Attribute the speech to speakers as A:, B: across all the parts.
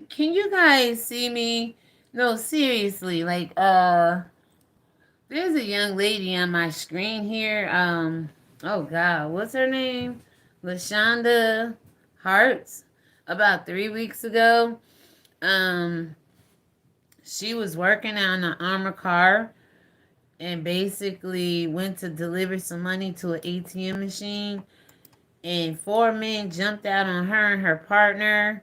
A: Can you guys see me? No, seriously. There's a young lady on my screen here. Oh God, what's her name? Lashonda Harts. About 3 weeks ago, um, she was working on an armored car and basically went to deliver some money to an ATM machine, and four men jumped out on her and her partner.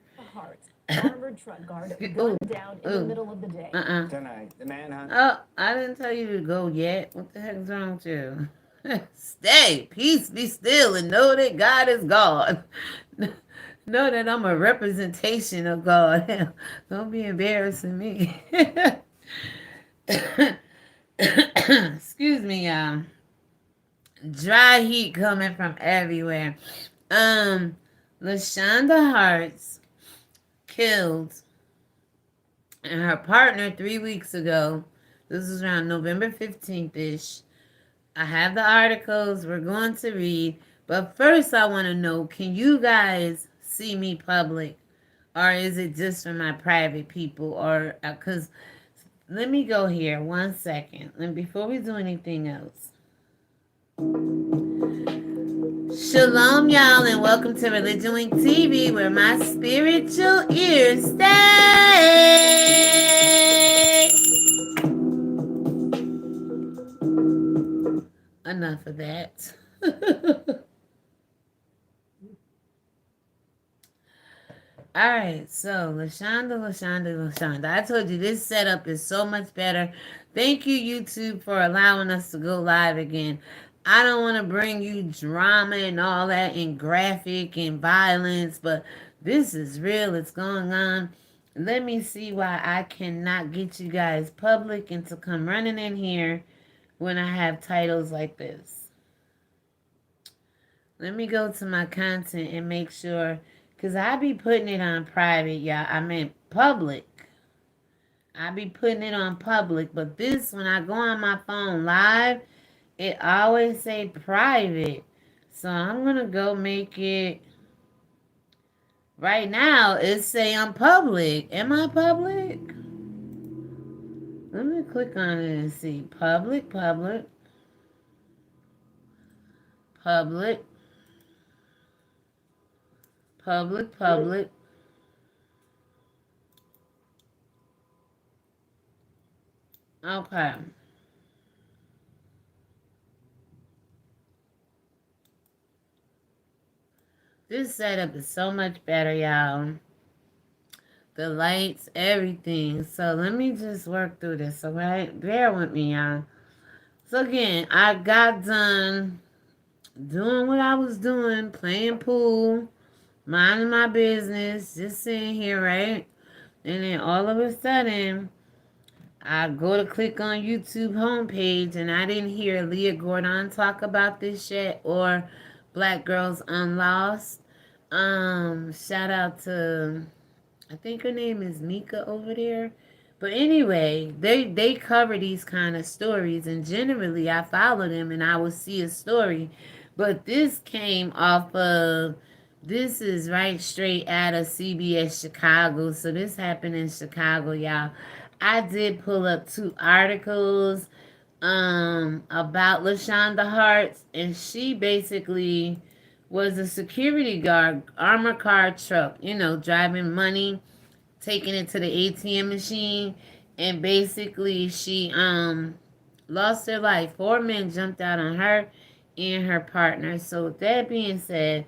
A: Armored truck guard gunned down in the middle of the day. Tonight, the manhunt. Oh, I didn't tell you to go yet. What the heck's wrong with you? Stay, peace, be still, and know that God is God. Know that I'm a representation of God. Don't be embarrassing me. Excuse me, y'all. Dry heat coming from everywhere. Um, Lashonda Harts killed and her partner 3 weeks ago. This was around November 15th ish. I have the articles we're going to read, but first I want to know, can you guys see me public, or is it just for my private people? Or because let me go here 1 second, and before we do anything else. Shalom, y'all, and welcome to ReligionWinked TV, where my spiritual ears stay. Enough of that. Alright, so Lashonda. I told you this setup is so much better. Thank you, YouTube, for allowing us to go live again. I don't want to bring you drama and all that and graphic and violence, but this is real. It's going on. Let me see why I cannot get you guys public and to come running in here when I have titles like this. Let me go to my content and make sure, because I be putting it on private, y'all. I meant public. I be putting it on public, but this, when I go on my phone live, it always say private. So I'm going to go make it, right now, it say I'm public. Am I public? Let me click on it and see. Public. Okay. This setup is so much better, y'all. The lights, everything. So let me just work through this, alright? Bear with me, y'all. So again, I got done doing what I was doing, playing pool, minding my business, just sitting here, right? And then all of a sudden, I go to click on YouTube homepage, and I didn't hear Leah Gordon talk about this yet, or Black Girls Unlost. Shout out to, I think her name is Mika over there. But anyway, they cover these kind of stories, and generally I follow them and I will see a story. But this came off of, this is right straight out of CBS Chicago. So this happened in Chicago, y'all. I did pull up 2 articles about Lashonda Harts, and she basically was a security guard, armor car truck, driving money, taking it to the ATM machine, and basically she lost her life. 4 men jumped out on her and her partner. So with that being said,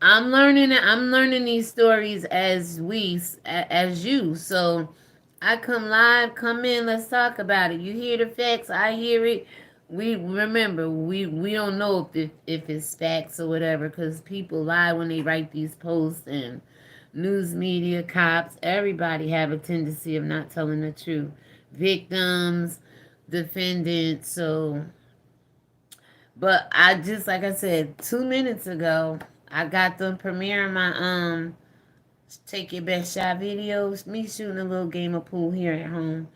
A: I'm learning these stories as you. So I come live, come in, let's talk about it. You hear the facts, I hear it. We remember, we don't know if it's facts or whatever, because people lie when they write these posts, and news media, cops, everybody have a tendency of not telling the truth. Victims, defendants, so. But I just, like I said, 2 minutes ago, I got them premiering my Take Your Best Shot videos, me shooting a little game of pool here at home.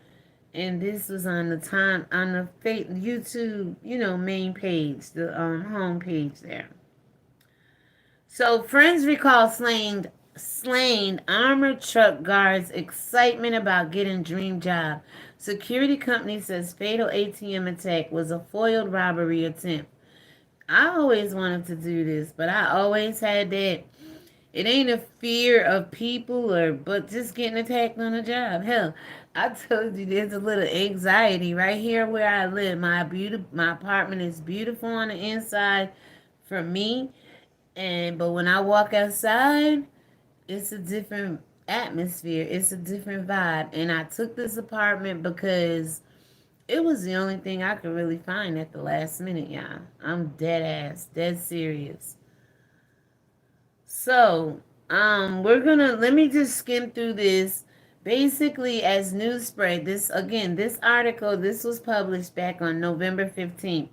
A: And this was on the YouTube, main page, the home page there. So friends recall slaying Slain armored truck guards excitement about getting dream job. Security company says fatal ATM attack was a foiled robbery attempt. I always wanted to do this, but I always had that. It ain't a fear of people but just getting attacked on a job. Hell, I told you there's a little anxiety right here where I live. My apartment is beautiful on the inside for me, but when I walk outside, it's a different atmosphere. It's a different vibe. And I took this apartment because it was the only thing I could really find at the last minute, y'all. I'm dead ass, dead serious. So, let me just skim through this. Basically, as news spread, this article, this was published back on November 15th.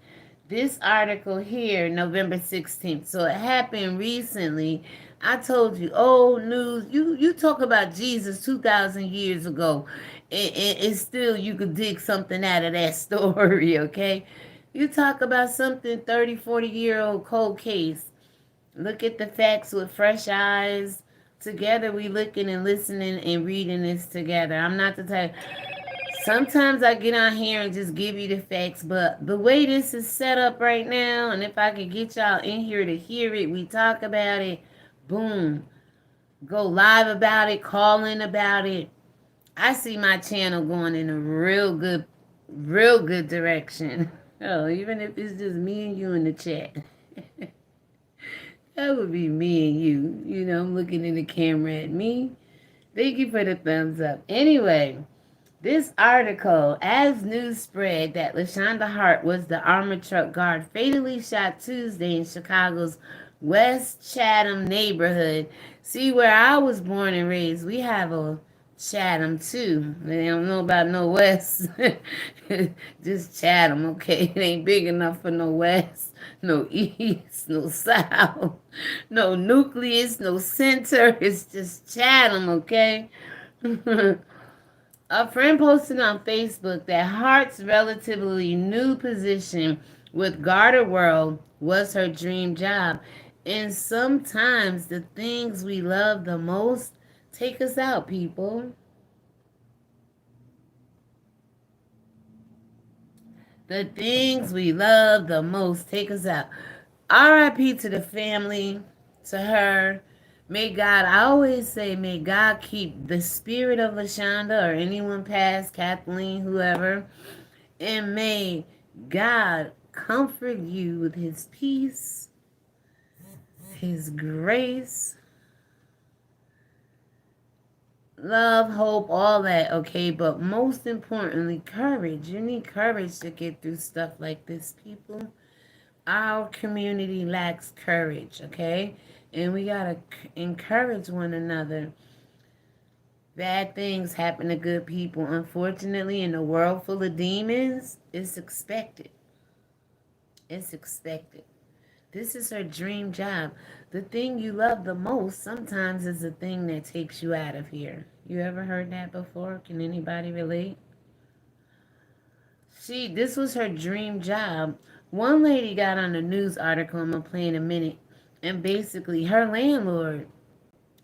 A: This article here, November 16th. So it happened recently. I told you, old news. You talk about Jesus 2,000 years ago, and still you could dig something out of that story, okay? You talk about something 30, 40-year-old cold case. Look at the facts with fresh eyes. Together we looking and listening and reading this together. I'm not the type. Sometimes I get on here and just give you the facts, but the way this is set up right now, and if I could get y'all in here to hear it, we talk about it, boom. Go live about it, call in about it. I see my channel going in a real good direction. Oh, even if it's just me and you in the chat. That would be me and you. You know, I'm looking in the camera at me. Thank you for the thumbs up. Anyway, this article, as news spread that Lashonda Hart was the armored truck guard fatally shot Tuesday in Chicago's West Chatham neighborhood. See, where I was born and raised, we have a Chatham too. They don't know about no West. Just Chatham, okay? It ain't big enough for no West, no East, no South, no nucleus, no center. It's just Chatham, okay? A friend posted on Facebook that Hart's relatively new position with Garter World was her dream job. And sometimes the things we love the most take us out, people. The things we love the most take us out. R.I.P. to the family, to her. May God, I always say, may God keep the spirit of Lashonda or anyone past, Kathleen, whoever, and may God comfort you with his peace, his grace, love, hope, all that, okay? But most importantly, courage. You need courage to get through stuff like this, people. Our community lacks courage, okay? And we gotta encourage one another. Bad things happen to good people. Unfortunately, in a world full of demons, it's expected. It's expected. This is her dream job. The thing you love the most sometimes is the thing that takes you out of here. You ever heard that before? Can anybody relate? This was her dream job. One lady got on a news article, I'm going to play in a minute, and basically her landlord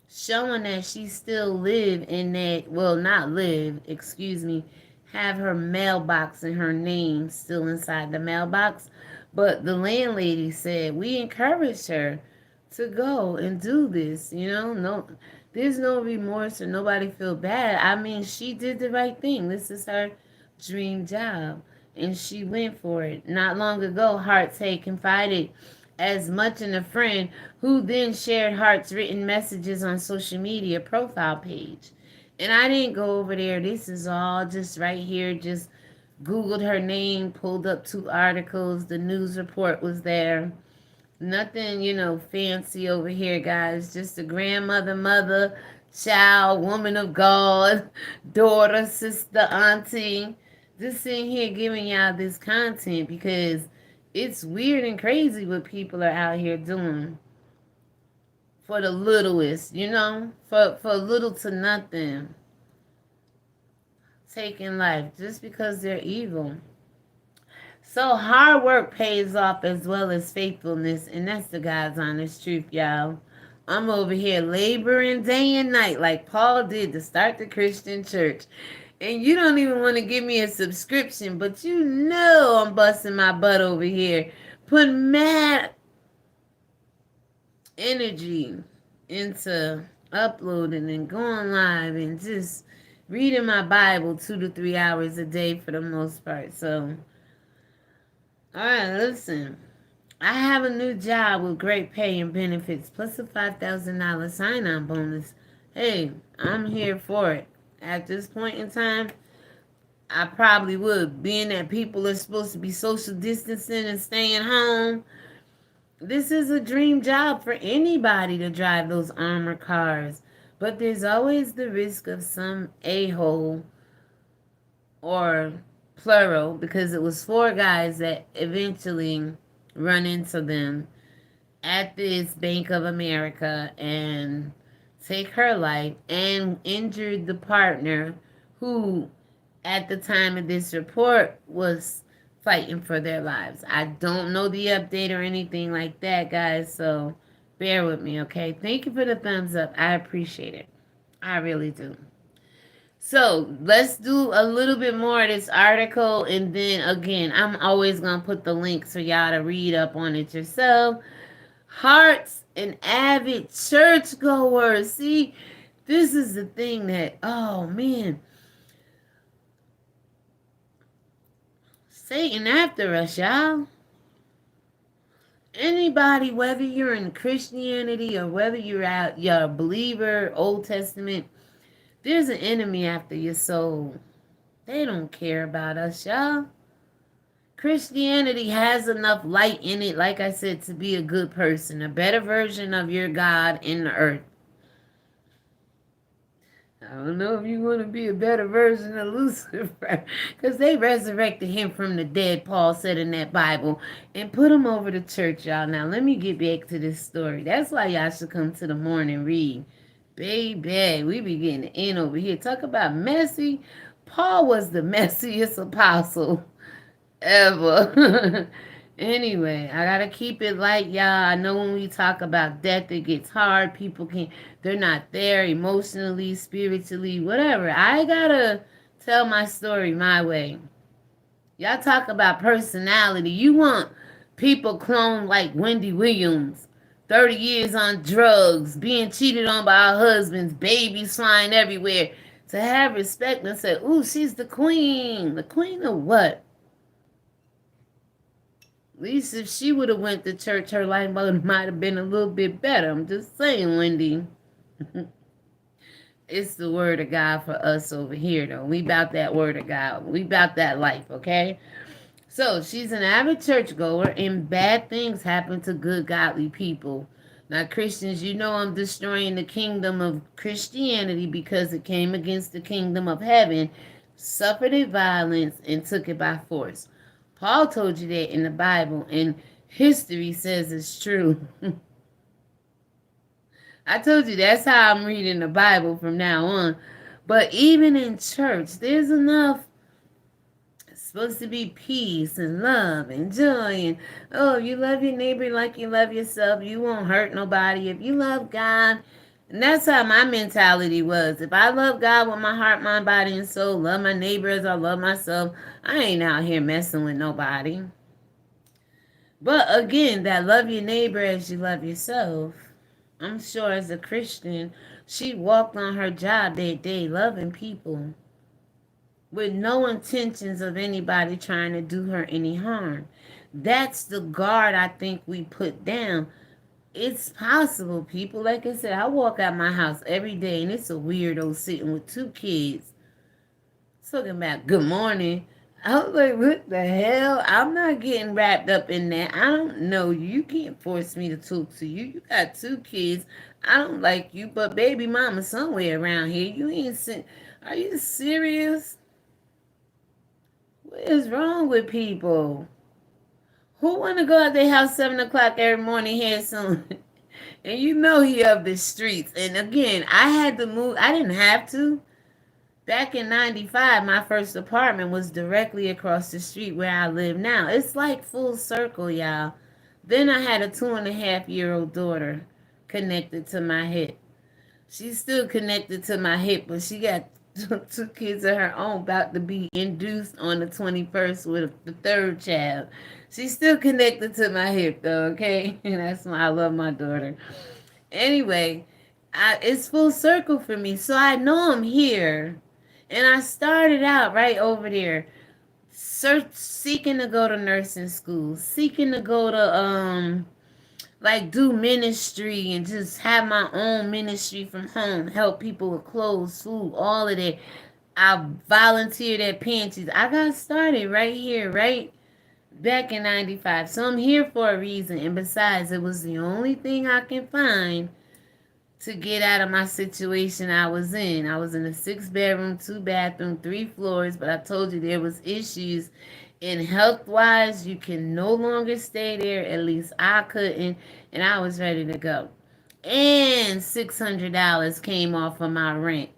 A: showing that she still live in that, well, not live, excuse me, have her mailbox and her name still inside the mailbox. But the landlady said, we encouraged her to go and do this, you know, no, there's no remorse or nobody feel bad. I mean, she did the right thing. This is her dream job, and she went for it. Not long ago, Hart had confided as much in a friend who then shared Hart's written messages on social media profile page. And I didn't go over there. This is all just right here. Just Googled her name, pulled up 2 articles. The news report was there. Nothing, fancy over here, guys. Just a grandmother, mother, child, woman of God, daughter, sister, auntie. Just sitting here giving y'all this content because it's weird and crazy what people are out here doing for the littlest, for little to nothing. Taking life just because they're evil. So hard work pays off as well as faithfulness, and that's the God's honest truth, y'all. I'm over here laboring day and night like Paul did to start the Christian church. And you don't even want to give me a subscription, but you know I'm busting my butt over here, putting mad energy into uploading and going live and just reading my Bible 2 to 3 hours a day for the most part. So, alright, listen. I have a new job with great pay and benefits, plus a $5,000 sign-on bonus. Hey, I'm here for it. At this point in time, I probably would. Being that people are supposed to be social distancing and staying home, this is a dream job for anybody to drive those armored cars. But there's always the risk of some a-hole, or plural, because it was 4 guys that eventually run into them at this Bank of America and take her life and injured the partner who, at the time of this report, was fighting for their lives. I don't know the update or anything like that, guys, so bear with me, okay? Thank you for the thumbs up. I appreciate it. I really do. So let's do a little bit more of this article, and then again, I'm always going to put the links for y'all to read up on it yourself. Hearts and avid churchgoers. See, this is the thing that, oh man, Satan after us, y'all. Anybody, whether you're in Christianity or whether you're a believer, Old Testament, there's an enemy after your soul. They don't care about us, y'all. Christianity has enough light in it, like I said, to be a good person, a better version of your God in the earth. I don't know if you want to be a better version of Lucifer, because they resurrected him from the dead, Paul said in that Bible, and put him over to church, y'all. Now, let me get back to this story. That's why y'all should come to the morning read. Baby, we be getting in over here. Talk about messy. Paul was the messiest apostle ever. Anyway, I gotta keep it light, y'all. I know when we talk about death, it gets hard. People can't, they're not there emotionally, spiritually, whatever. I gotta tell my story my way. Y'all talk about personality. You want people cloned like Wendy Williams, 30 years on drugs, being cheated on by her husbands, babies flying everywhere, to have respect and say, ooh, she's the queen. The queen of what? At least if she would have went to church, her life might have been a little bit better. I'm just saying, Wendy. It's the word of God for us over here, though. We about that word of God. We about that life, okay? So, she's an avid churchgoer, and bad things happen to good, godly people. Now, Christians, you know I'm destroying the kingdom of Christianity because it came against the kingdom of heaven, suffered its violence, and took it by force. Paul told you that in the Bible, and history says it's true. I told you that's how I'm reading the Bible from now on. But even in church, there's enough. It's supposed to be peace and love and joy. And, oh, you love your neighbor like you love yourself. You won't hurt nobody. If you love God, and that's how my mentality was. If I love God with my heart, mind, body, and soul, love my neighbor as I love myself, I ain't out here messing with nobody. But again, that love your neighbor as you love yourself, I'm sure as a Christian, she walked on her job that day loving people with no intentions of anybody trying to do her any harm. That's the guard I think we put down. It's possible, people. Like I said, I walk out my house every day, and it's a weirdo sitting with 2 kids talking about good morning. I was like, what the hell? I'm not getting wrapped up in that. I don't know you. You can't force me to talk to you. You got 2 kids. I don't like you, but baby mama somewhere around here. You ain't sent. Are you serious? What is wrong with people? Who want to go out their house 7 o'clock every morning here soon? And you know he of the streets. And again, I had to move. I didn't have to. Back in 95, my first apartment was directly across the street where I live now. It's like full circle, y'all. Then I had a 2.5-year-old daughter. connected to my hip. She's still connected to my hip, but she got two kids of her own about to be induced on the 21st with the third child. She's still connected to my hip, though, okay? And that's why I love my daughter. Anyway, it's full circle for me. So I know I'm here. And I started out right over there, seeking to go to nursing school, seeking to go to like do ministry and just have my own ministry from home, help people with clothes, food, all of that. I volunteered at pantries. I got started right here, right back in 95. So I'm here for a reason. And besides, it was the only thing I can find to get out of my situation I was in. I was in a 6-bedroom, 2-bathroom, 3 floors, but I told you there was issues. And health-wise, you can no longer stay there. At least I couldn't, and I was ready to go. And $600 came off of my rent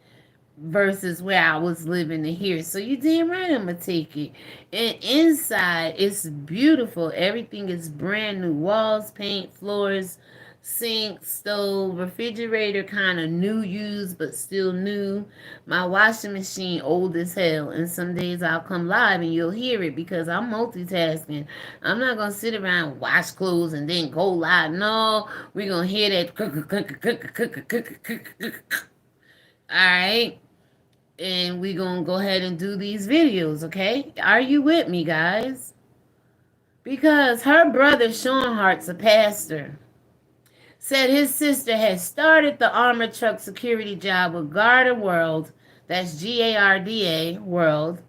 A: versus where I was living in here. So you damn right I'm gonna take it. And inside, it's beautiful. Everything is brand new. Walls, paint, floors, sink, stove, refrigerator, kind of new used but still new. My washing machine old as hell, and some days I'll come live and you'll hear it because I'm multitasking. I'm not gonna sit around and wash clothes and then go live. No, we're gonna hear that. All right, and we're gonna go ahead and do these videos. Okay, are you with me, guys? Because her brother Sean Hart's a pastor, said his sister had started the armored truck security job with Garda World, that's Garda World,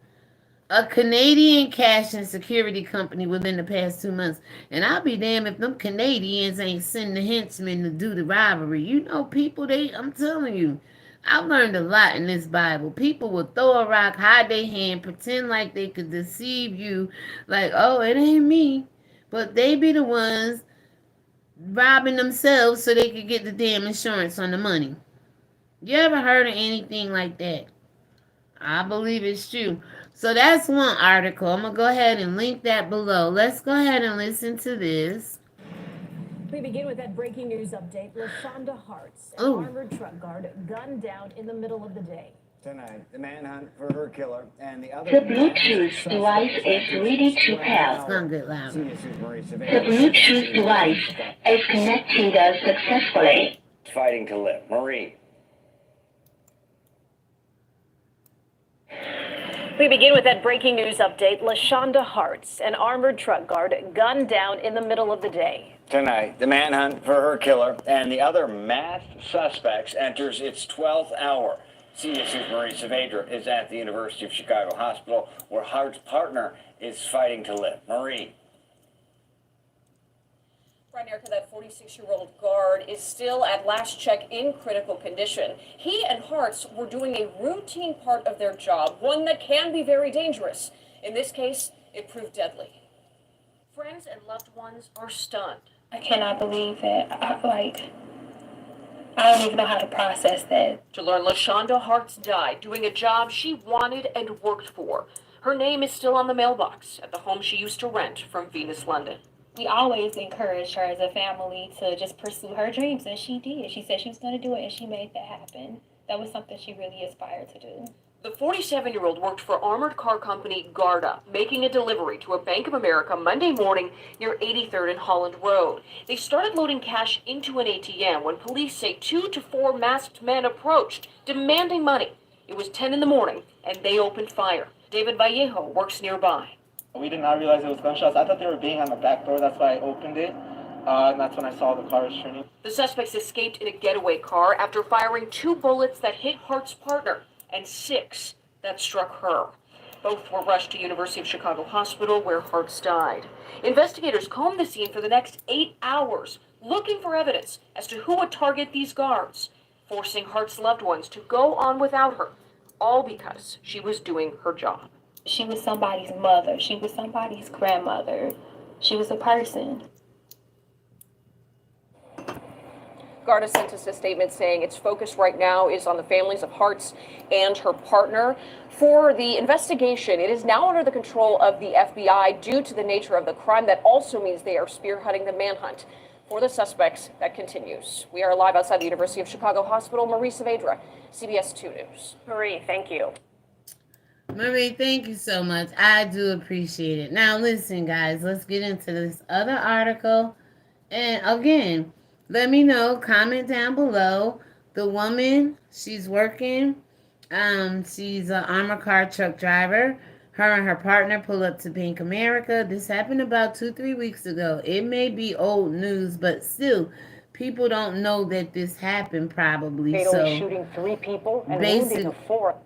A: a Canadian cash and security company within the past 2 months. And I'll be damned if them Canadians ain't sending the henchmen to do the robbery. You know, people, I'm telling you, I've learned a lot in this Bible. People will throw a rock, hide their hand, pretend like they could deceive you, like, oh, it ain't me. But they be the ones robbing themselves so they could get the damn insurance on the money. You ever heard of anything like that? I believe it's true. So that's one article. I'm going to go ahead and link that below. Let's go ahead and listen to this.
B: We begin with that breaking news update. Lashonda Hart's, an armored truck guard, gunned down in the middle of the day.
C: Tonight, the manhunt for her killer and the other...
D: The Bluetooth device is ready to pair.
A: It's going to get loud.
D: The Bluetooth device is connected successfully.
C: Fighting to live. Marie.
B: We begin with that breaking news update. Lashonda Hart's, an armored truck guard, gunned down in the middle of the day.
C: Tonight, the manhunt for her killer and the other masked suspects enters its 12th hour. CSU's Marie Saavedra is at the University of Chicago Hospital, where Hart's partner is fighting to live. Marie.
E: Right, Erica, that 46-year-old guard is still at last check in critical condition. He and Hart's were doing a routine part of their job, one that can be very dangerous. In this case, it proved deadly. Friends and loved ones are stunned.
F: I cannot believe it. I don't even know how to process that.
E: To learn Lashonda Hart's died doing a job she wanted and worked for. Her name is still on the mailbox at the home she used to rent from Venus, London.
F: We always encouraged her as a family to just pursue her dreams, and she did. She said she was going to do it, and she made that happen. That was something she really aspired to do.
E: The 47-year-old worked for armored car company Garda, making a delivery to a Bank of America Monday morning near 83rd and Holland Road. They started loading cash into an ATM when police say 2 to 4 masked men approached, demanding money. It was 10 in the morning, and they opened fire. David Vallejo works nearby.
G: We did not realize it was gunshots. I thought they were being on the back door. That's why I opened it. And that's when I saw the cars turning.
E: The suspects escaped in a getaway car after firing 2 bullets that hit Hart's partner and 6 that struck her. Both were rushed to University of Chicago Hospital, where Hart's died. Investigators combed the scene for the next 8 hours, looking for evidence as to who would target these guards, forcing Hart's loved ones to go on without her, all because she was doing her job.
F: She was somebody's mother. She was somebody's grandmother. She was a person.
E: Garda sent us a statement saying its focus right now is on the families of Hart's and her partner. For the investigation, it is now under the control of the FBI due to the nature of the crime. That also means they are spearheading the manhunt for the suspects that continues. We are live outside the University of Chicago Hospital. Marie Saavedra, CBS 2 News.
B: Marie, thank you.
A: Marie, thank you so much. I do appreciate it. Now, listen, guys, let's get into this other article. And again, let me know, comment down below. The woman, she's working. She's an armored car truck driver. Her and her partner pull up to Bank of America. This happened about 2-3 weeks ago. It may be old news, but still, people don't know that this happened probably.
B: Fatally shooting 3 people and wounding 4.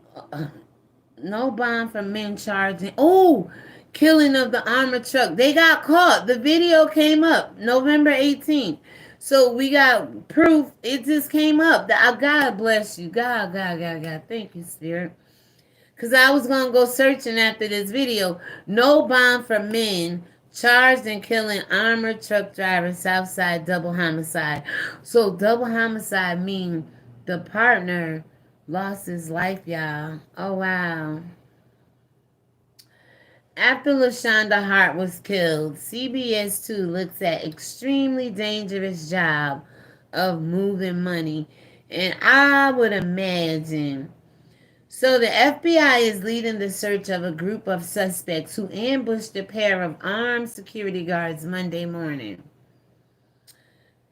A: No bond for men charging. Oh, killing of the armored truck. They got caught. The video came up November 18th. So we got proof. It just came up. God bless you. God. Thank you, Spirit. Because I was going to go searching after this video. No bond for men charged in killing armored truck driver, Southside double homicide. So double homicide means the partner lost his life, y'all. Oh, wow. After Lashonda Hart was killed, CBS 2 looks at extremely dangerous job of moving money. And I would imagine. So the FBI is leading the search of a group of suspects who ambushed a pair of armed security guards Monday morning.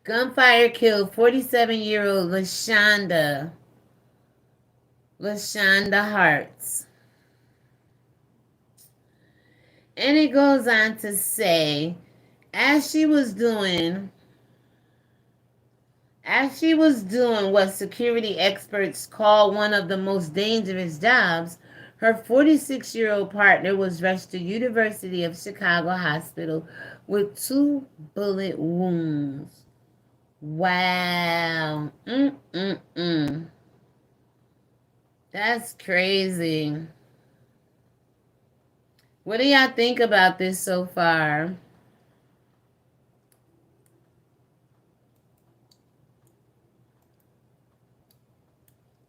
A: Gunfire killed 47-year-old Lashonda Harts. And it goes on to say, as she was doing what security experts call one of the most dangerous jobs, her 46-year-old partner was rushed to University of Chicago Hospital with 2 bullet wounds. Wow. That's crazy. What do y'all think about this so far?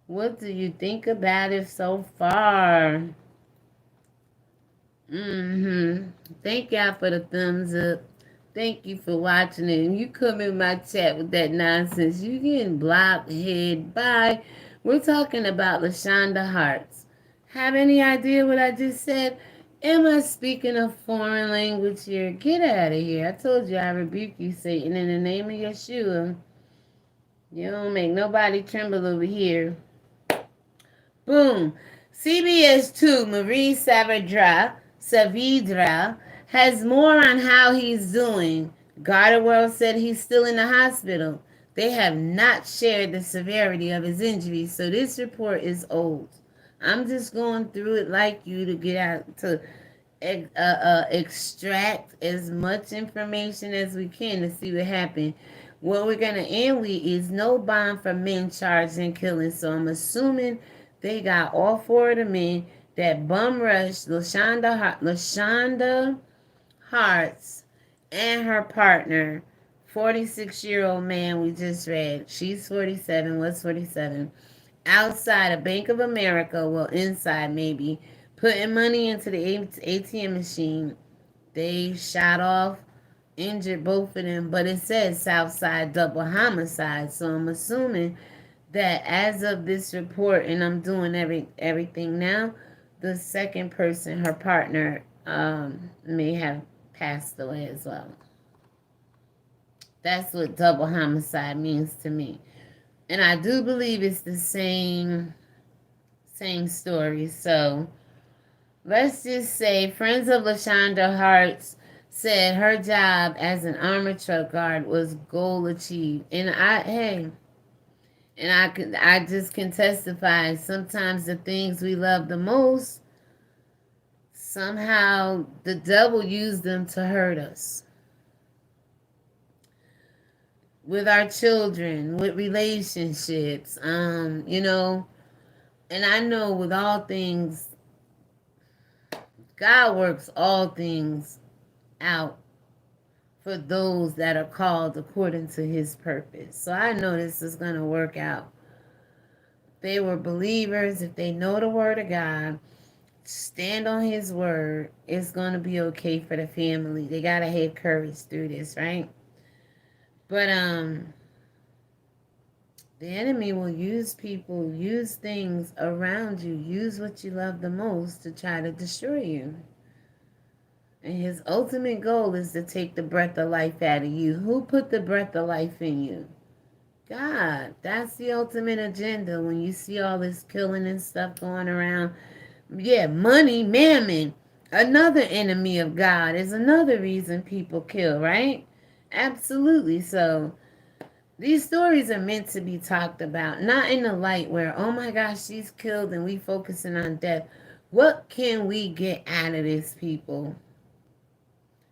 A: What do you think about it so far? Thank y'all for the thumbs up. Thank you for watching it. And you come in my chat with that nonsense, you getting blockhead. Bye. We're talking about Lashonda Harts. Have any idea what I just said? Am I speaking a foreign language here? Get out of here. I told you I rebuke you, Satan, in the name of Yeshua. You don't make nobody tremble over here. Boom. CBS 2, Marie Saavedra has more on how he's doing. Gardaworld said he's still in the hospital. They have not shared the severity of his injuries, so this report is old. I'm just going through it like you to get out to extract as much information as we can to see what happened. What we're going to end with is no bond for men charged in killing. So I'm assuming they got all 4 of the men that bum rushed Lashonda Harts and her partner, 46-year-old man we just read. She's 47, was 47. Outside a Bank of America, well, inside maybe, putting money into the ATM machine. They shot off, injured both of them, but it says Southside double homicide. So I'm assuming that as of this report, and I'm doing everything now, the second person, her partner, may have passed away as well. That's what double homicide means to me. And I do believe it's the same story. So let's just say Friends of Lashonda Harts said her job as an armored truck guard was goal achieved. And I just can testify, sometimes the things we love the most, somehow the devil used them to hurt us. With our children, with relationships, and I know with all things, God works all things out for those that are called according to his purpose. So I know this is going to work out. They were believers. If they know the word of God, stand on his word, it's going to be okay for the family. They got to have courage through this, right? But the enemy will use people, use things around you, use what you love the most to try to destroy you. And his ultimate goal is to take the breath of life out of you. Who put the breath of life in you? God. That's the ultimate agenda when you see all this killing and stuff going around. Yeah, money, mammon. Another enemy of God is another reason people kill, right? Absolutely. So these stories are meant to be talked about, not in the light where, oh my gosh, she's killed and we focusing on death. What can we get out of this, people?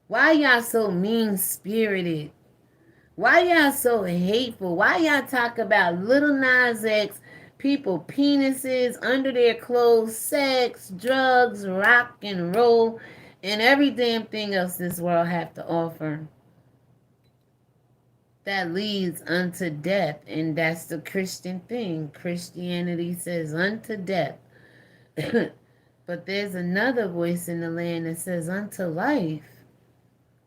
A: Why y'all so mean-spirited? Why y'all so hateful? Why y'all talk about Little Nas X, people penises under their clothes, sex, drugs, rock and roll, and every damn thing else this world have to offer? That leads unto death, and that's the Christian thing. Christianity says unto death. But there's another voice in the land that says unto life.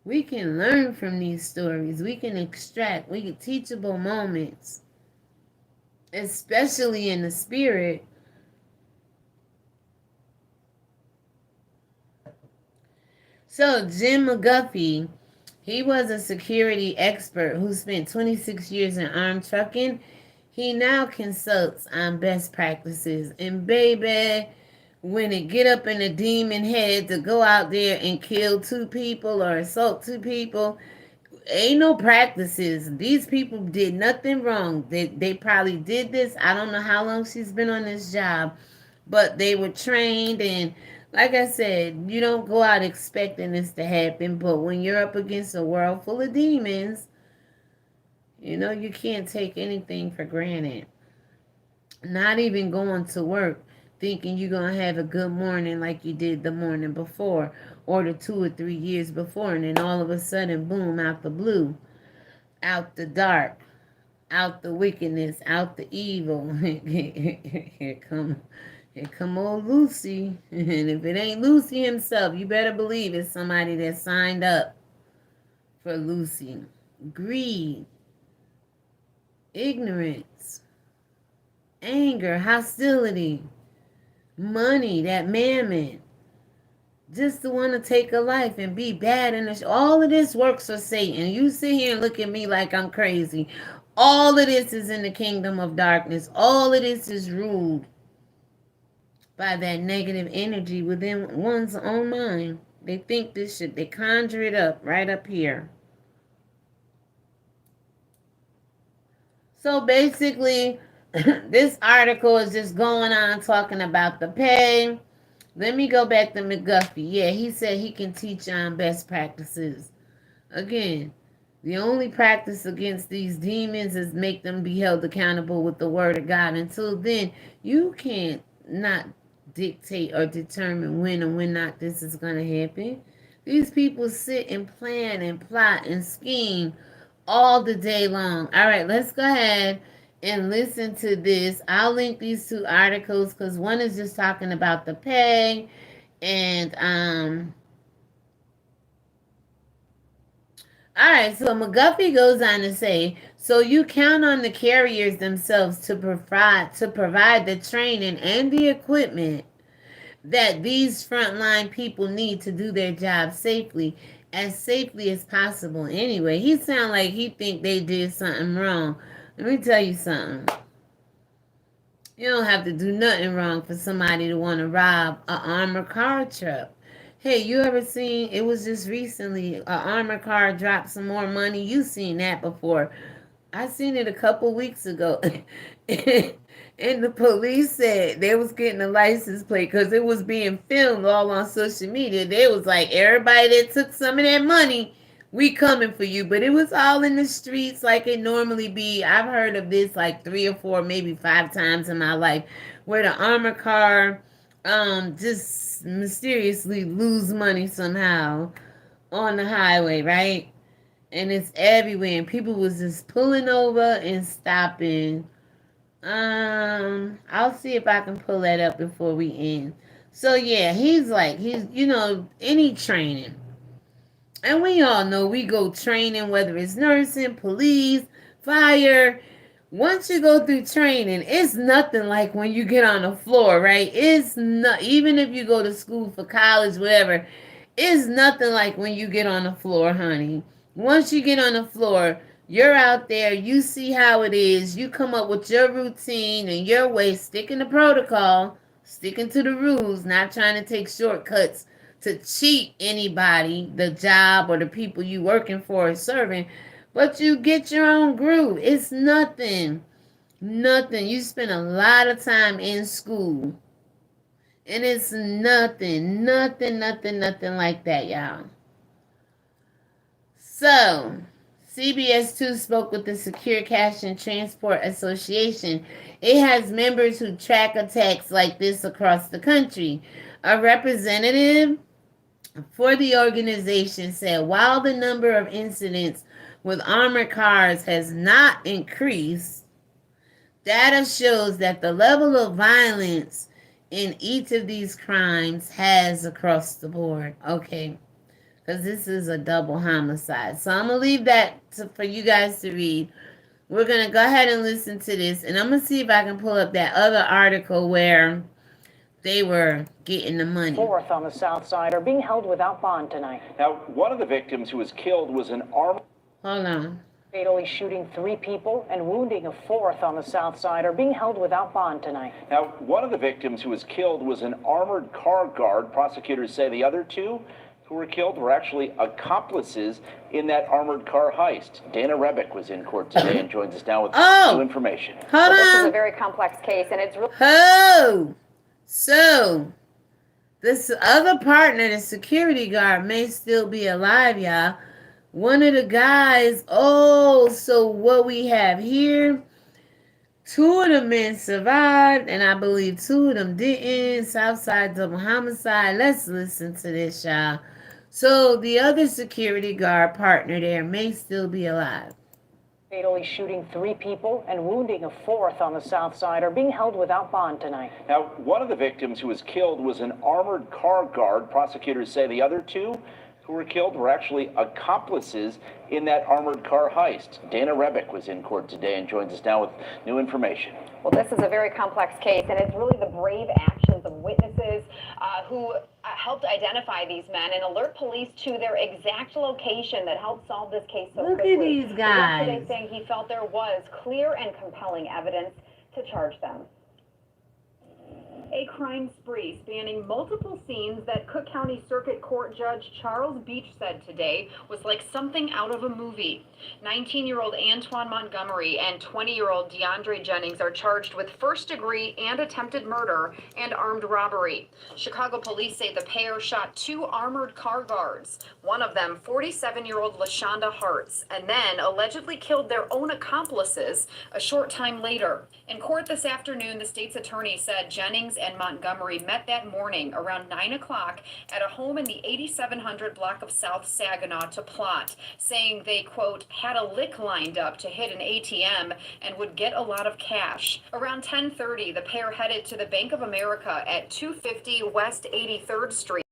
A: We can learn from these stories. We can extract, we get teachable moments, especially in the spirit. So Jim McGuffey, he was a security expert who spent 26 years in armed trucking. He now consults on best practices. And baby, when it get up in the demon head to go out there and kill 2 people or assault 2 people, ain't no practices. These people did nothing wrong. They probably did this. I don't know how long she's been on this job, but they were trained. And like I said, you don't go out expecting this to happen, but when you're up against a world full of demons, you can't take anything for granted. Not even going to work thinking you're going to have a good morning like you did the morning before or the 2 or 3 years before, and then all of a sudden, boom, out the blue, out the dark, out the wickedness, out the evil. Here come old Lucy. And if it ain't Lucy himself, you better believe it's somebody that signed up for Lucy. Greed, ignorance, anger, hostility, money, that mammon. Just to want to take a life and be bad. And all of this works for Satan. You sit here and look at me like I'm crazy. All of this is in the kingdom of darkness. All of this is ruled by that negative energy within one's own mind. They think this shit, they conjure it up right up here. So basically, this article is just going on talking about the pay. Let me go back to McGuffey. Yeah, he said he can teach on best practices. Again, the only practice against these demons is make them be held accountable with the word of God. Until then, you can't not dictate or determine when and when not this is going to happen. These people sit and plan and plot and scheme all the day long. All right, let's go ahead and listen to this. I'll link these 2 articles because one is just talking about the pay, and all right, so McGuffey goes on to say, so you count on the carriers themselves to provide the training and the equipment that these frontline people need to do their job safely as possible. Anyway, he sound like he think they did something wrong. Let me tell you something. You don't have to do nothing wrong for somebody to want to rob an armored car truck. Hey, you ever seen, it was just recently, an armored car dropped some more money. You seen that before. I seen it a couple weeks ago. And the police said they was getting a license plate because it was being filmed all on social media. They was like, everybody that took some of that money, we coming for you. But it was all in the streets like it normally be. I've heard of this like 3 or 4, maybe 5 times in my life, where the armored car just mysteriously lose money somehow on the highway, right? And it's everywhere, and people was just pulling over and stopping. I'll see if I can pull that up before we end. So yeah, he's any training. And we all know we go training, whether it's nursing, police, fire. Once you go through training, it's nothing like when you get on the floor, right? It's not, even if you go to school for college, whatever, it's nothing like when you get on the floor, honey. Once you get on the floor, you're out there, you see how it is, you come up with your routine and your way, sticking to protocol, sticking to the rules, not trying to take shortcuts to cheat anybody, the job or the people you working for or serving, but you get your own groove. It's nothing. Nothing. You spend a lot of time in school. And it's nothing like that, y'all. So, CBS 2 spoke with the Secure Cash and Transport Association. It has members who track attacks like this across the country. A representative for the organization said while the number of incidents with armored cars has not increased, data shows that the level of violence in each of these crimes has across the board. Okay, because this is a double homicide. So I'm going to leave that for you guys to read. We're going to go ahead and listen to this, and I'm going to see if I can pull up that other article where they were getting the money.
B: Fourth on the South Side are being held without bond tonight.
H: Now, one of the victims who was killed was an armed...
A: Hold on.
B: Fatally shooting 3 people and wounding a 4th on the South Side are being held without bond tonight.
H: Now, one of the victims who was killed was an armored car guard. Prosecutors say the other 2 who were killed were actually accomplices in that armored car heist. Dana Rebick was in court today and joins us now with new information.
A: Hold on. This
B: is a very complex case, and it's really...
A: So, this other partner, the security guard, may still be alive, y'all. One of the guys, so what we have here, 2 of the men survived, and I believe 2 of them didn't. Southside double homicide. Let's listen to this, y'all. So, the other security guard partner there may still be alive.
B: Fatally shooting 3 people and wounding a 4th on the South Side are being held without bond tonight.
H: Now, one of the victims who was killed was an armored car guard. Prosecutors say the other 2 who were killed were actually accomplices in that armored car heist. Dana Rebick was in court today and joins us now with new information.
I: Well, this is a very complex case, and it's really the brave actions of witnesses who helped identify these men and alert police to their exact location that helped solve this case so quickly.
A: Look at these guys.
I: Yesterday saying he felt there was clear and compelling evidence to charge them. A crime spree spanning multiple scenes that Cook County Circuit Court Judge Charles Beach said today was like something out of a movie. 19-year-old Antoine Montgomery and 20-year-old DeAndre Jennings are charged with first-degree and attempted murder and armed robbery. Chicago police say the pair shot 2 armored car guards, one of them 47-year-old Lashonda Hartz, and then allegedly killed their own accomplices a short time later. In court this afternoon, the state's attorney said Jennings and Montgomery met that morning around 9 o'clock at a home in the 8700 block of South Saginaw to plot, saying they, quote, had a lick lined up to hit an ATM and would get a lot of cash. Around 10:30, the pair headed to the Bank of America at 250 West 83rd Street.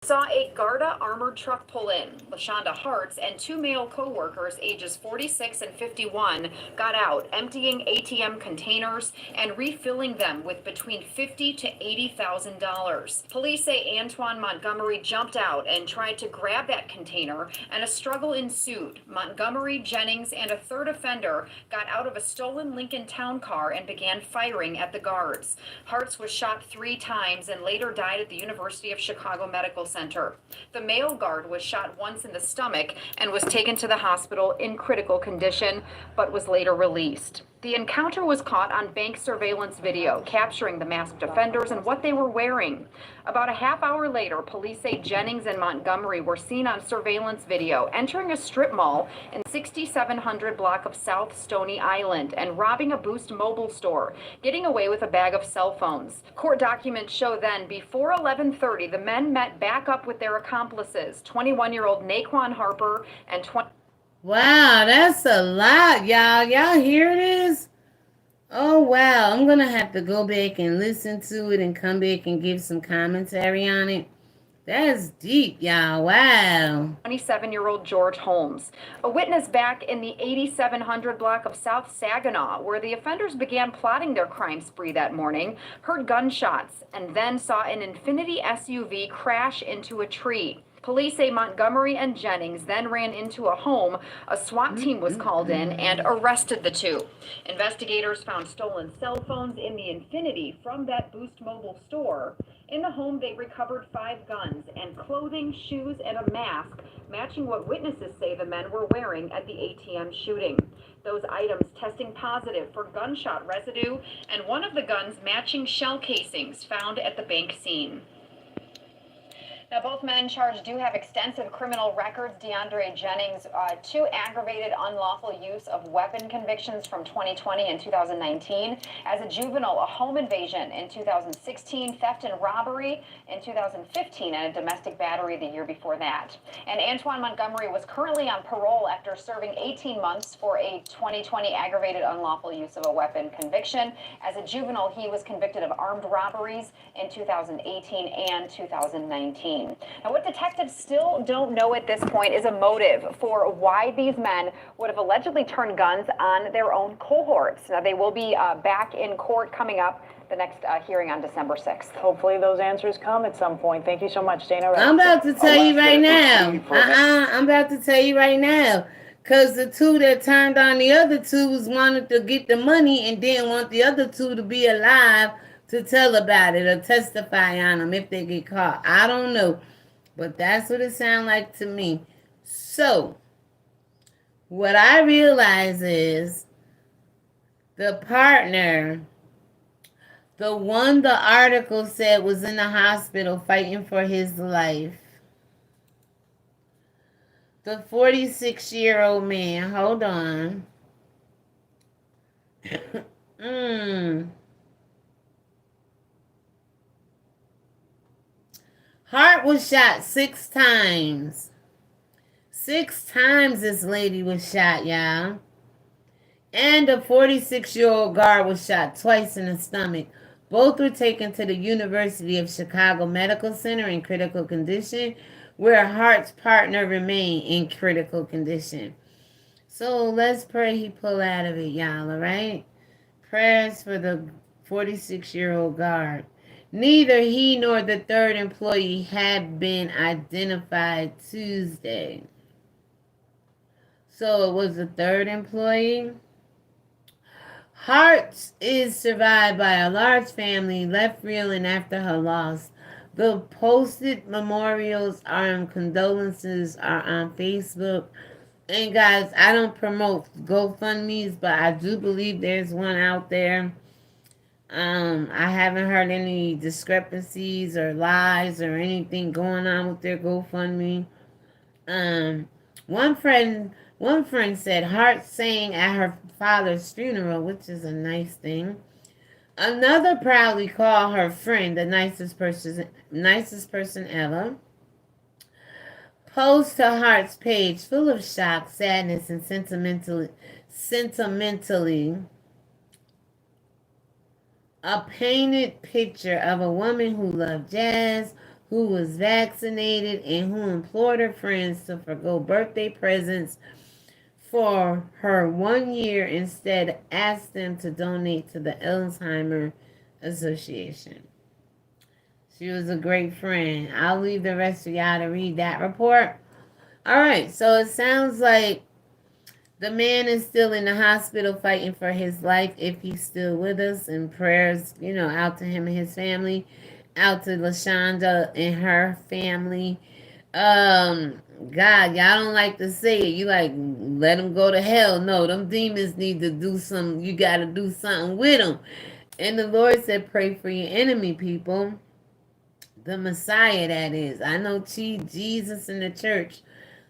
I: Saw a Garda armored truck pull in. Lashonda Hartz and 2 male co-workers ages 46 and 51 got out, emptying ATM containers and refilling them with between $50,000 to $80,000. Police say Antoine Montgomery jumped out and tried to grab that container, and a struggle ensued. Montgomery, Jennings, and a third offender got out of a stolen Lincoln Town car and began firing at the guards. Hartz was shot 3 times and later died at the University of Chicago Medical Center. The male guard was shot once in the stomach and was taken to the hospital in critical condition, but was later released. The encounter was caught on bank surveillance video, capturing the masked offenders and what they were wearing. About a half hour later, police say Jennings and Montgomery were seen on surveillance video entering a strip mall in 6700 block of South Stony Island and robbing a Boost mobile store, getting away with a bag of cell phones. Court documents show then, before 11:30, the men met back up with their accomplices, 21-year-old Naquan Harper and 20...
A: Wow, that's a lot, y'all. Y'all hear this? Oh, wow. I'm going to have to go back and listen to it and come back and give some commentary on it. That's deep, y'all. Wow.
I: 27-year-old George Holmes, a witness back in the 8700 block of South Saginaw, where the offenders began plotting their crime spree that morning, heard gunshots and then saw an Infiniti SUV crash into a tree. Police say Montgomery and Jennings then ran into a home. A SWAT team was called in and arrested the two. Investigators found stolen cell phones in the Infiniti from that Boost Mobile store. In the home, they recovered 5 guns and clothing, shoes, and a mask, matching what witnesses say the men were wearing at the ATM shooting. Those items testing positive for gunshot residue, and one of the guns matching shell casings found at the bank scene.
J: Now, both men charged do have extensive criminal records. DeAndre Jennings, 2 aggravated unlawful use of weapon convictions from 2020 and 2019. As a juvenile, a home invasion in 2016, theft and robbery in 2015, and a domestic battery the year before that. And Antoine Montgomery was currently on parole after serving 18 months for a 2020 aggravated unlawful use of a weapon conviction. As a juvenile, he was convicted of armed robberies in 2018 and 2019. Now, what detectives still don't know at this point is a motive for why these men would have allegedly turned guns on their own cohorts. Now, they will be back in court coming up, the next hearing on December 6th.
B: Hopefully those answers come at some point. Thank you so much, Dana.
A: I'm about to tell you right now. I'm about to tell you right now. Because the 2 that turned on the other 2 was wanted to get the money and didn't want the other 2 to be alive to tell about it or testify on them if they get caught. I don't know. But that's what it sounds like to me. So, what I realize is the partner, the one the article said was in the hospital fighting for his life, the 46-year-old man, hold on. Hart was shot 6 times. 6 times this lady was shot, y'all. And a 46-year-old guard was shot twice in the stomach. Both were taken to the University of Chicago Medical Center in critical condition, where Hart's partner remained in critical condition. So let's pray he pull out of it, y'all, all right? Prayers for the 46-year-old guard. Neither he nor the 3rd employee had been identified Tuesday. So it was the 3rd employee. Hart is survived by a large family, left reeling after her loss. The posted memorials and condolences are on Facebook. And guys, I don't promote GoFundMe's, but I do believe there's one out there. I haven't heard any discrepancies or lies or anything going on with their GoFundMe. One friend said Hart sang at her father's funeral, which is a nice thing. Another proudly called her friend the nicest person ever. Post to Hart's page full of shock, sadness, and sentimentally a painted picture of a woman who loved jazz, who was vaccinated, and who implored her friends to forgo birthday presents for her 1 year, instead asked them to donate to the Alzheimer Association. She was a great friend. I'll leave the rest of y'all to read that report. All right, so it sounds like the man is still in the hospital fighting for his life, if he's still with us, and prayers, out to him and his family, out to Lashonda and her family. God, y'all don't like to say it. You like, let them go to hell. No, them demons need to do something. You got to do something with them. And the Lord said, pray for your enemy, people. The Messiah, that is. I know Jesus in the church.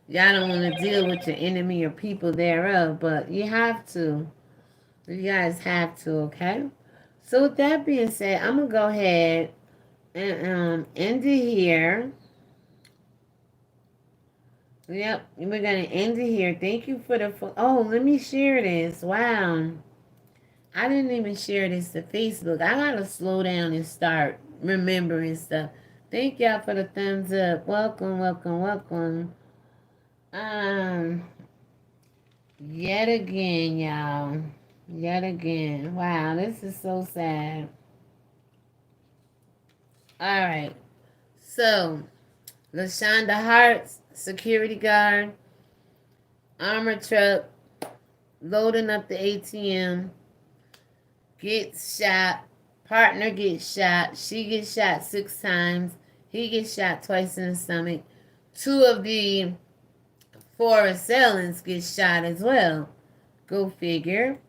A: Y'all don't want to deal with your enemy or people thereof, but you have to. You guys have to, okay? So with that being said, I'm going to go ahead and end it here. Yep, we're going to end it here. Thank you for the... Oh, let me share this. Wow. I didn't even share this to Facebook. I got to slow down and start remembering stuff. Thank y'all for the thumbs up. Welcome, welcome, welcome. Yet again, y'all. Yet again. Wow, this is so sad. All right. So, Lashonda Hart's security guard, armored truck, loading up the ATM, gets shot. Partner gets shot. She gets shot 6 times. He gets shot twice in the stomach. 2 of the 4 assailants get shot as well. Go figure.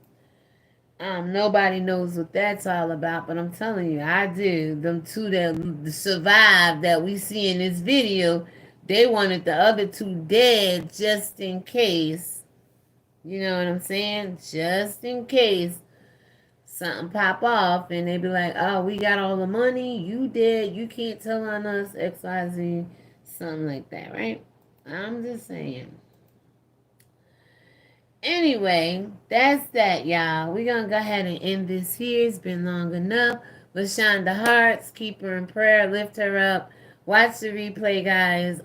A: Nobody knows what that's all about, but I'm telling you, I do. Them 2 that survived that we see in this video, they wanted the other 2 dead just in case. You know what I'm saying? Just in case something pop off and they be like, oh, we got all the money, you dead, you can't tell on us, XYZ, something like that, right? I'm just saying. Anyway, that's that, y'all. We're going to go ahead and end this here. It's been long enough. Lashonda Harts, keep her in prayer. Lift her up. Watch the replay, guys.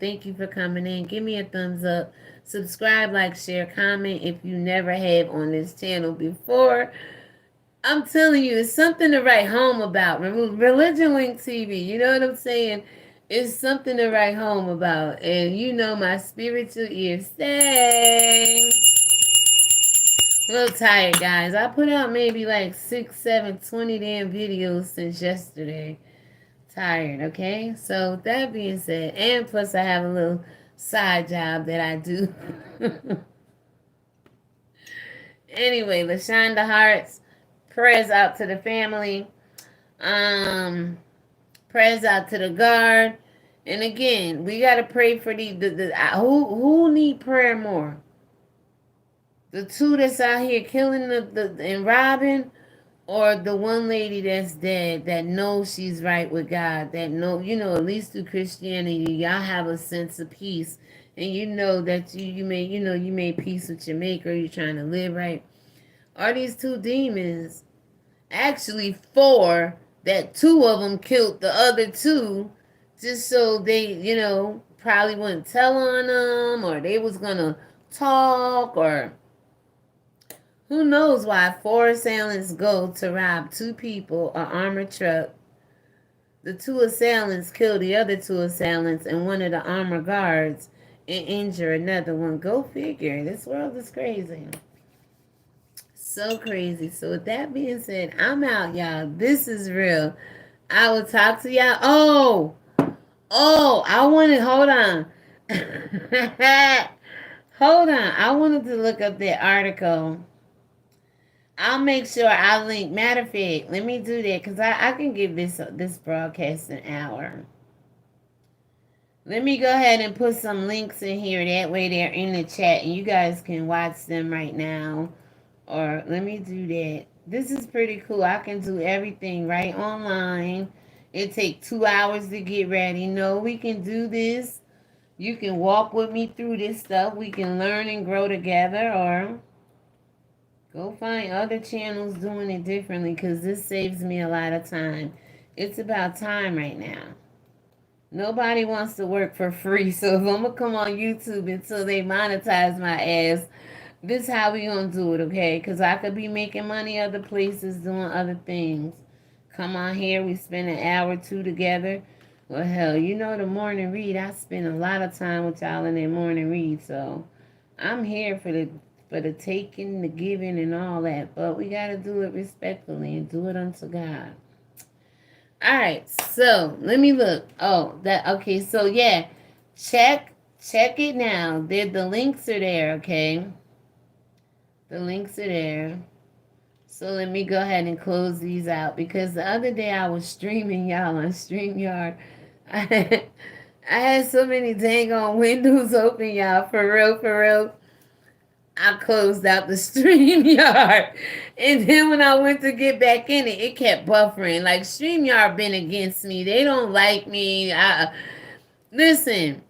A: Thank you for coming in. Give me a thumbs up. Subscribe, like, share, comment if you never have on this channel before. I'm telling you, it's something to write home about. ReligionWinked TV, you know what I'm saying? It's something to write home about. And you know my spiritual ears stay. A little tired, guys. I put out maybe like 6, 7, 20 damn videos since yesterday. Tired, okay? So that being said, and plus I have a little side job that I do. Anyway, Lashonda Harts, prayers out to the family. Prayers out to the guard. And again, we gotta pray for who need prayer more? The 2 that's out here killing and robbing, or the one lady that's dead that knows she's right with God, that know, at least through Christianity, y'all have a sense of peace, and you know that you made peace with your maker, you're trying to live right. Are these 2 demons? Actually 4, that 2 of them killed the other 2 just so they, probably wouldn't tell on them, or they was gonna talk, or who knows why 4 assailants go to rob 2 people, an armored truck. The 2 assailants kill the other 2 assailants and one of the armored guards and injure another one. Go figure. This world is crazy. So crazy. So with that being said, I'm out, y'all. This is real. I will talk to y'all. Hold on. Hold on. I wanted to look up that article. I'll make sure I link. Matter of fact, let me do that because I can give this broadcast an hour. Let me go ahead and put some links in here. That way they're in the chat and you guys can watch them right now. Or let me do that. This is pretty cool. I can do everything right online. It takes 2 hours to get ready. No, we can do this. You can walk with me through this stuff. We can learn and grow together, or go find other channels doing it differently, because this saves me a lot of time. It's about time right now. Nobody wants to work for free, so if I'm going to come on YouTube until they monetize my ass, this is how we going to do it, okay? Because I could be making money other places doing other things. Come on here, we spend an hour or 2 together. Well, hell, the morning read, I spend a lot of time with y'all in that morning read, so I'm here for the taking, the giving, and all that. But we got to do it respectfully and do it unto God. All right, so let me look. Okay, so yeah, check it now. The links are there, okay? The links are there. So let me go ahead and close these out, because the other day I was streaming y'all on StreamYard. I had so many dang on windows open, y'all. For real. I closed out the StreamYard. And then when I went to get back in it, it kept buffering. Like, StreamYard been against me. They don't like me. Listen,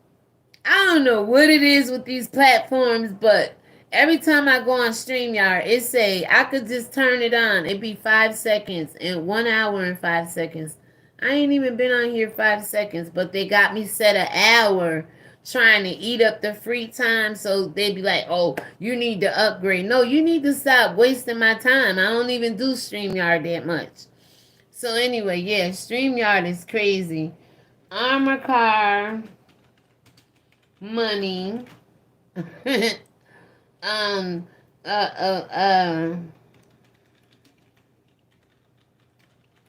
A: I don't know what it is with these platforms, but every time I go on StreamYard, it say I could just turn it on. It'd be 5 seconds, and 1 hour and 5 seconds. I ain't even been on here 5 seconds, but they got me set an hour trying to eat up the free time, so they'd be like, oh, you need to upgrade. No, you need to stop wasting my time. I don't even do StreamYard that much. So anyway, yeah, StreamYard is crazy. Armor car, money, um,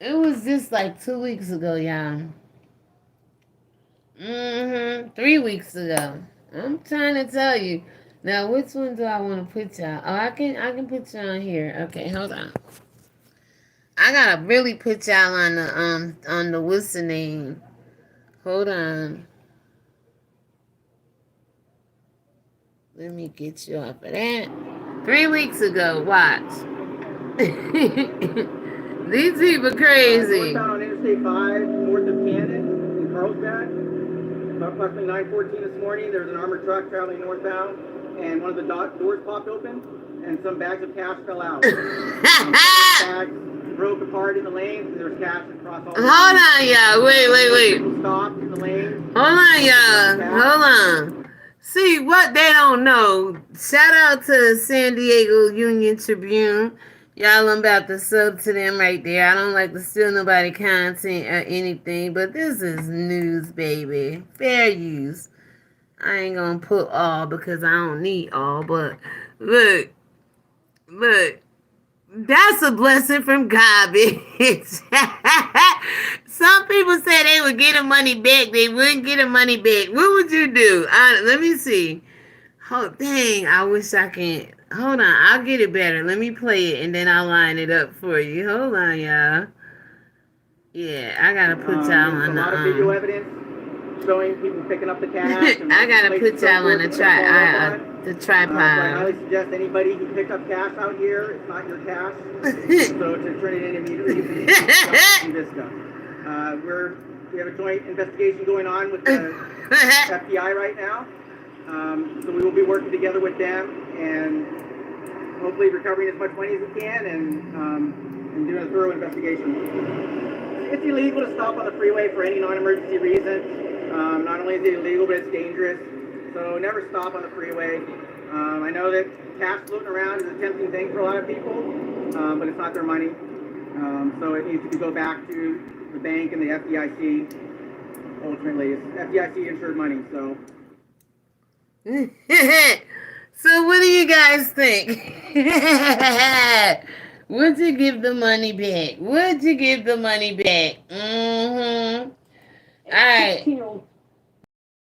A: it was just like 2 weeks ago, y'all. 3 weeks ago. I'm trying to tell you. Now, which one do I want to put y'all? Oh, I can put y'all on here. Okay, hold on. I gotta really put y'all on the what's the name? Hold on. Let me get you off of that. 3 weeks ago, watch. These people crazy.
G: Northbound on Interstate 5, north of Cannon in Carlsbad. About approximately 9:14 this morning, there was an armored truck traveling northbound, and one of the doors popped open, and some bags of cash fell out. Bags broke apart in the lanes, and there was cash across all the lanes.
A: Hold on, y'all. Wait.
G: People stopped in the lanes.
A: Hold on, y'all. Hold on. See, what they don't know, shout out to San Diego Union Tribune. Y'all, I'm about to sub to them right there. I don't like to steal nobody content or anything, but this is news, baby. Fair use. I ain't gonna put all because I don't need all, but look. That's a blessing from God, bitch. Some people say they would get the money back. They wouldn't get the money back. What would you do? Let me see. Oh, dang. I wish I can. Hold on. I'll get it better. Let me play it, and then I'll line it up for you. Hold on, y'all. Yeah, I got to put y'all on
G: a lot of video evidence showing people picking up the cash.
A: I got to put y'all on the tripod.
G: I highly suggest anybody who picked up cash out here, it's not your cash. So to turn it in immediately. We have a joint investigation going on with the FBI right now. So we will be working together with them and hopefully recovering as much money as we can and doing a thorough investigation. It's illegal to stop on the freeway for any non-emergency reason. Not only is it illegal, but it's dangerous. So never stop on the freeway. I know that cash floating around is a tempting thing for a lot of people, but it's not their money. So it needs to go back to the bank and the FDIC. Ultimately, it's FDIC insured money. So.
A: So what do you guys think? Would you give the money back? Would you give the money back? All right.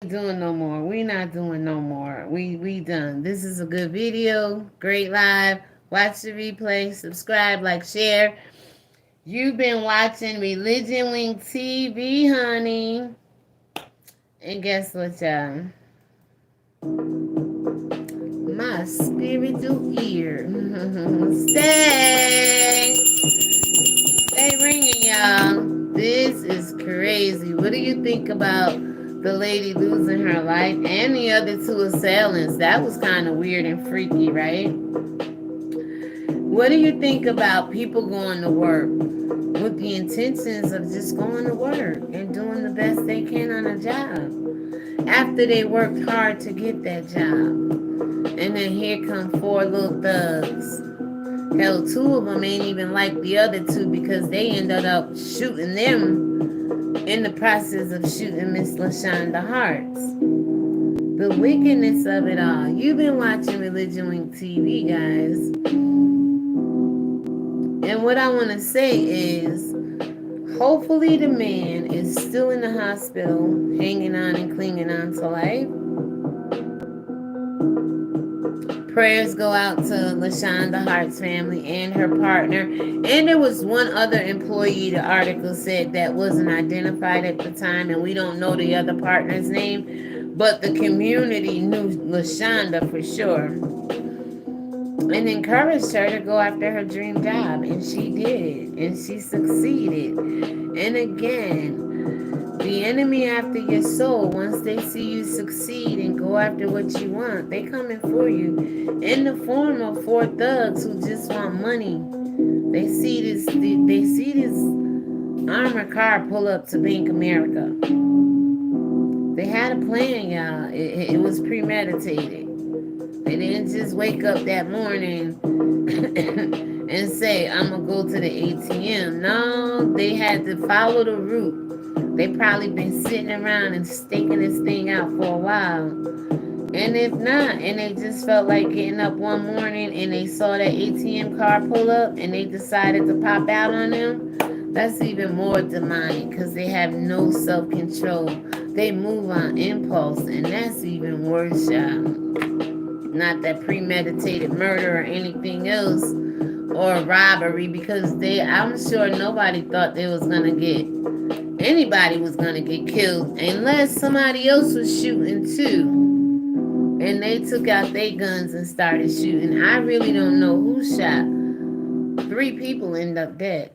A: Doing no more. We not doing no more. We done. This is a good video. Great live. Watch the replay. Subscribe, like, share. You've been watching ReligionWinked TV, honey. And guess what, y'all? My spiritual ear. Stay ringing, y'all. This is crazy. What do you think about the lady losing her life and the other two assailants? That was kind of weird and freaky, right? What do you think about people going to work with the intentions of just going to work and doing the best they can on a job after they worked hard to get that job? And then here come 4 little thugs. Hell, 2 of them ain't even like the other 2 because they ended up shooting them in the process of shooting Miss Lashonda Harts. The wickedness of it all. You've been watching ReligionWinked TV, guys. And what I want to say is, hopefully the man is still in the hospital, hanging on and clinging on to life. Prayers go out to Lashonda Hart's family and her partner. And there was one other employee, the article said, that wasn't identified at the time, and we don't know the other partner's name. But the community knew Lashonda for sure and encouraged her to go after her dream job. And she did. And she succeeded. And again, the enemy after your soul, once they see you succeed and go after what you want, they coming for you in the form of 4 thugs who just want money. They see this armored car pull up to Bank of America. They had a plan, y'all. It was premeditated. They didn't just wake up that morning and say, I'm going to go to the ATM. No, they had to follow the route. They probably been sitting around and staking this thing out for a while. And if not, and they just felt like getting up one morning and they saw that ATM car pull up and they decided to pop out on them, that's even more demonic because they have no self-control. They move on impulse, and that's even worse, y'all. Not that premeditated murder or anything else, or robbery, because I'm sure nobody thought they was going to get, anybody was going to get killed unless somebody else was shooting too. And they took out their guns and started shooting. I really don't know who shot. 3 people end up dead.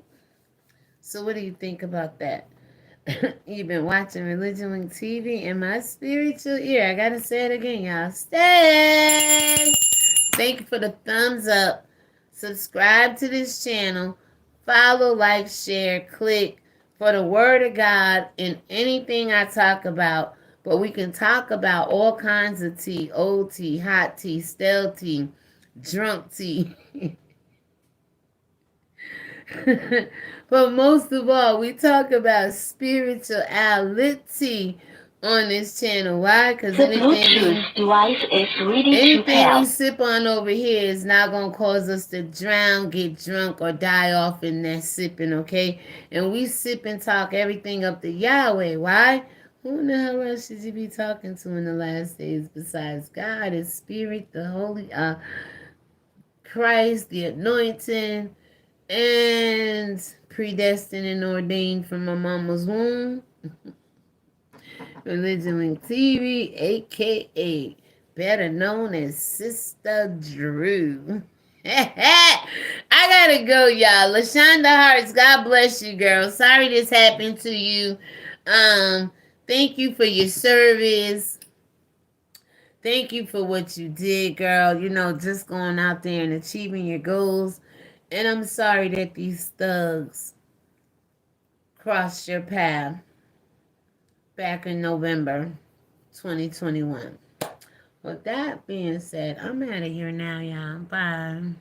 A: So what do you think about that? You've been watching ReligionWinked TV in my spiritual ear. I gotta say it again, y'all. Stay! Thank you for the thumbs up. Subscribe to this channel. Follow, like, share, click for the word of God in anything I talk about. But we can talk about all kinds of tea, old tea, hot tea, stale tea, drunk tea. But most of all, we talk about spirituality on this channel. Why? Because anything we sip on over here is not going to cause us to drown, get drunk, or die off in that sipping, okay? And we sip and talk everything up to Yahweh. Why? Who in the hell else should you be talking to in the last days besides God, His Spirit, the Holy Christ, the anointing, and predestined and ordained from my mama's womb? ReligionWinked TV, a.k.a. better known as Sister Dru. I gotta go, y'all. Lashonda Hearts, God bless you, girl. Sorry this happened to you. Thank you for your service. Thank you for what you did, girl. You know, just going out there and achieving your goals. And I'm sorry that these thugs crossed your path back in November 2021. With that being said, I'm out of here now, y'all. Bye.